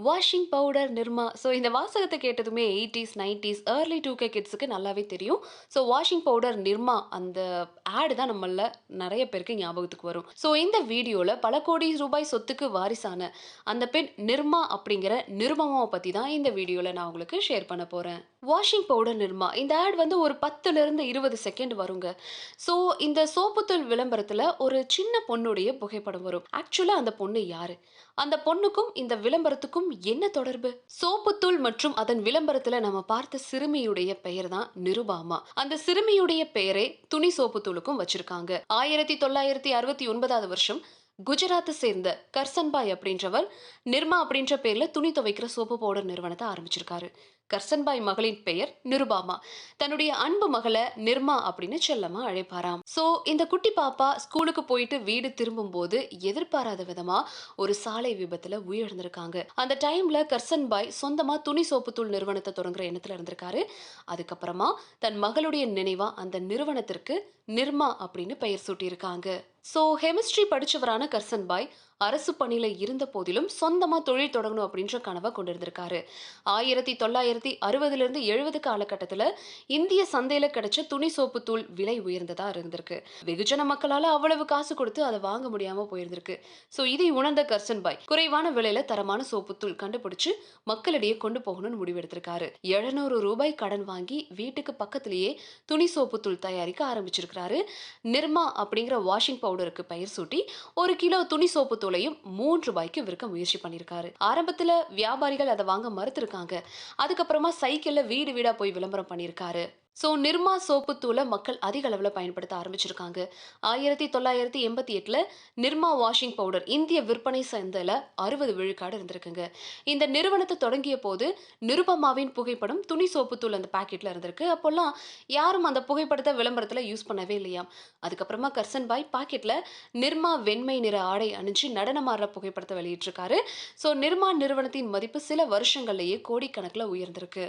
Washing powder Nirma. So இந்த வாசகத்த கேட்டதுமே eighties, 90ஸ், early 2K கிட்ஸுக்கு நல்லாவே தெரியும். ஸோ வாஷிங் பவுடர் நிர்மா அந்த ஆட் தான் நம்மள்ல நெறைய பேருக்கு ஞாபகத்துக்கு வரும். ஸோ இந்த வீடியோல பல கோடி ரூபாய் சொத்துக்கு வாரிசான அந்த பெண் நிர்மா அப்படிங்கிற நிருபமாவ பத்தி தான் இந்த வீடியோல நான் உங்களுக்கு ஷேர் பண்ண போறேன். Washing powder Nirma. இந்த ஆட் வந்து ஒரு 10லிருந்து 20 செகண்ட் வருங்க. ஸோ இந்த சோப்புத்தூள் விளம்பரத்துல ஒரு சின்ன பொண்ணுடைய புகைப்படம் வரும். ஆக்சுவலா அந்த பொண்ணு யாரு? அந்த பொண்ணுக்கும் இந்த விளம்பரத்துக்கும் என்ன தொடர்பு? சோப்புத்தூள் மற்றும் அதன் விளம்பரத்துல நம்ம பார்த்த சிறுமியுடைய பெயர் தான் நிருபாமா. அந்த சிறுமியுடைய பெயரே துணி சோப்புத்தூளுக்கும் வச்சிருக்காங்க. 1969வது வருஷம் குஜராத்தை சேர்ந்த கர்சன்பாய் அப்படின்றவர் நிர்மா அப்படின்ற பேர்ல துணி துவைக்கிற சோப்பு பவுடர் நிறுவனத்தை ஆரம்பிச்சிருக்காரு. கர்சன்பாய் மகளின் பெயர் நிருபாமா. தன்னுடைய அன்பு மகளை நிர்மா அப்படின்னு செல்லமா அழைப்பாராம். சோ இந்த குட்டி பாப்பா ஸ்கூலுக்கு போயிட்டு வீடு திரும்பும் போது எதிர்பாராத விதமா ஒரு சாலை விபத்துல உயிரிழந்திருக்காங்க. அந்த டைம்ல கர்சன்பாய் சொந்தமா துணி சோப்பு தூள் நிறுவனத்தை தொடங்குற எண்ணத்துல இருந்திருக்காரு. அதுக்கப்புறமா தன் மகளுடைய நினைவா அந்த நிறுவனத்திற்கு நிர்மா அப்படின்னு பெயர் சூட்டியிருக்காங்க. சோ கெமிஸ்ட்ரி படிச்சவரான கர்சன்பாய் அரசு பணியில இருந்த போதிலும் சொந்தமா தொழில் தொடங்கணும் அப்படின்ற கனவை கொண்டிருந்திருக்காரு. 1960லிருந்து 70 காலகட்டத்துல இந்திய சந்தையில கிடைச்ச துணி சோப்பு தூள் விலை உயர்ந்ததா இருந்திருக்கு. வெகுஜன மக்களால அவ்வளவு காசு கொடுத்து அதை வாங்க முடியாம போயிருந்திருக்கு. சோ இதை உணர்ந்த கர்சன்பாய் குறைவான விலையில தரமான சோப்பு தூள் கண்டுபிடிச்சு மக்களிடையே கொண்டு போகணும்னு முடிவெடுத்திருக்காரு. 700 ரூபாய் கடன் வாங்கி வீட்டுக்கு பக்கத்திலேயே துணி சோப்பு தூள் தயாரிக்க ஆரம்பிச்சிருக்காரு. நிர்மா அப்படிங்கிற வாஷிங் பவுடருக்கு பெயர் சூட்டி 1 கிலோ துணி சோப்பு தூளையும் 3 ரூபாய்க்கு விற்க முயற்சி பண்ணிருக்காரு. ஆரம்பத்துல வியாபாரிகள் அதை வாங்க மறுத்திருக்காங்க. அதுக்கப்புறமா சைக்கிள்ல வீடு வீடா போய் விளம்பரம் பண்ணிருக்காரு. சோ நிர்மா சோப்பு தூளை மக்கள் அதிக அளவுல பயன்படுத்த ஆரம்பிச்சிருக்காங்க. 1988ல நிர்மா வாஷிங் பவுடர் இந்திய விற்பனை சந்தையில 60 விழுக்காடு இருந்திருக்குங்க. இந்த நிறுவனத்தை தொடங்கிய போது நிருபமாவின் புகைப்படம் துணி சோப்பு தூள் அந்த பாக்கெட்ல இருந்திருக்கு. அப்போல்லாம் யாரும் அந்த புகைப்படத்தை விளம்பரத்துல யூஸ் பண்ணவே இல்லையாம். அதுக்கப்புறமா கர்சன்பாய் பாக்கெட்ல நிர்மா வெண்மை நிற ஆடை அணிஞ்சு நடனமாடுற புகைப்படத்தை வெளியிட்டிருக்காரு. சோ நிர்மா நிறுவனத்தின் மதிப்பு சில வருஷங்கள்லயே கோடிக்கணக்கில் உயர்ந்திருக்கு.